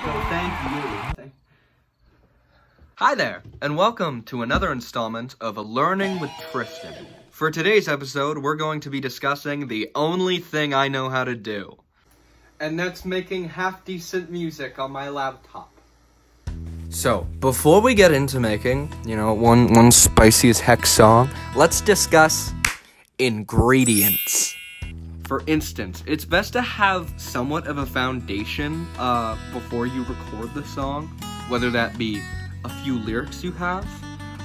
Well, thank you. Hi there, and welcome to another installment of Learning with Tristan. For today's episode, we're going to be discussing the only thing I know how to do. And that's making half-decent music on my laptop. So, before we get into making, one spicy as heck song, let's discuss ingredients. For instance, it's best to have somewhat of a foundation before you record the song, whether that be a few lyrics you have,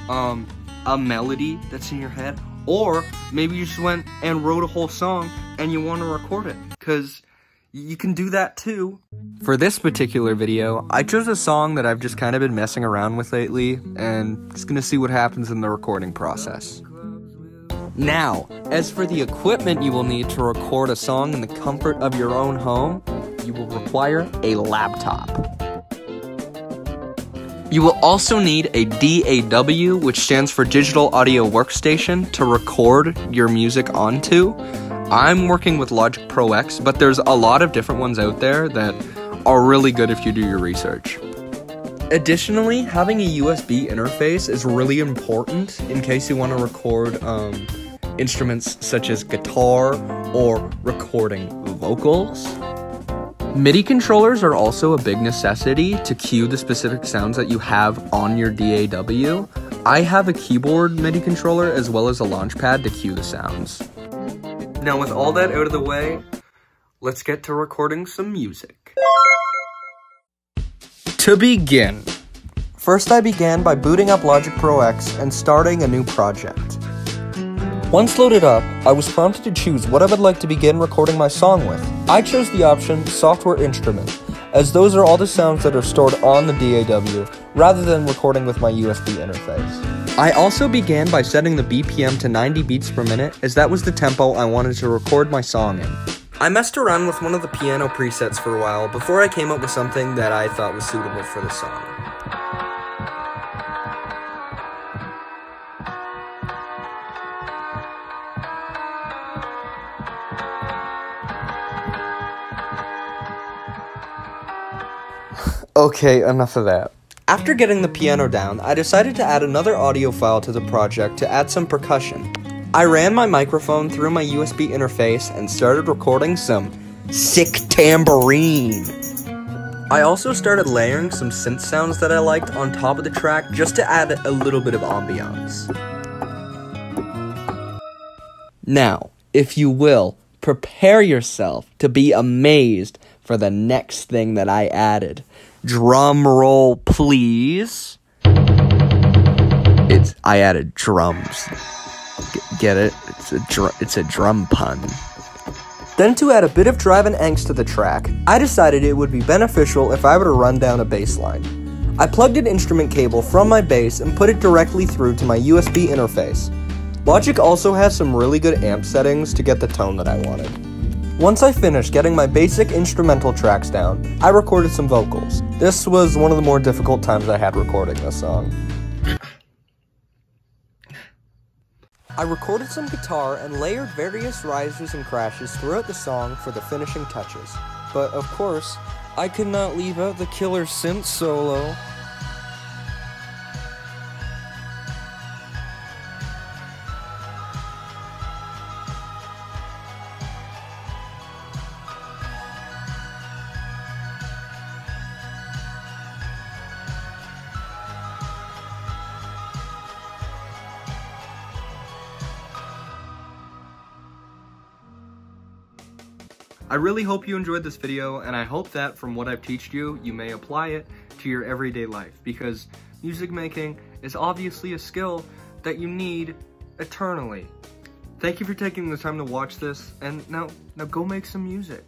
a melody that's in your head, or maybe you just went and wrote a whole song and you want to record it, because you can do that too. For this particular video, I chose a song that I've just kind of been messing around with lately, and just gonna see what happens in the recording process. Now, as for the equipment you will need to record a song in the comfort of your own home, you will require a laptop. You will also need a DAW, which stands for Digital Audio Workstation, to record your music onto. I'm working with Logic Pro X, but there's a lot of different ones out there that are really good if you do your research. Additionally, having a USB interface is really important in case you want to record instruments such as guitar or recording vocals. MIDI controllers are also a big necessity to cue the specific sounds that you have on your DAW. I have a keyboard MIDI controller as well as a launch pad to cue the sounds. Now with all that out of the way, let's get to recording some music. To begin, first I began by booting up Logic Pro X and starting a new project. Once loaded up, I was prompted to choose what I would like to begin recording my song with. I chose the option Software Instrument, as those are all the sounds that are stored on the DAW, rather than recording with my USB interface. I also began by setting the BPM to 90 beats per minute, as that was the tempo I wanted to record my song in. I messed around with one of the piano presets for a while before I came up with something that I thought was suitable for the song. Okay, enough of that. After getting the piano down, I decided to add another audio file to the project to add some percussion. I ran my microphone through my USB interface and started recording some sick tambourine. I also started layering some synth sounds that I liked on top of the track just to add a little bit of ambiance. Now, if you will, prepare yourself to be amazed for the next thing that I added. Drum roll, please. I added drums. Get it? It's a drum pun. Then to add a bit of drive and angst to the track, I decided it would be beneficial if I were to run down a bass line. I plugged an instrument cable from my bass and put it directly through to my USB interface. Logic also has some really good amp settings to get the tone that I wanted. Once I finished getting my basic instrumental tracks down, I recorded some vocals. This was one of the more difficult times I had recording this song. I recorded some guitar and layered various rises and crashes throughout the song for the finishing touches. But of course, I could not leave out the killer synth solo. I really hope you enjoyed this video, and I hope that from what I've taught you, you may apply it to your everyday life, because music making is obviously a skill that you need eternally. Thank you for taking the time to watch this, and now go make some music.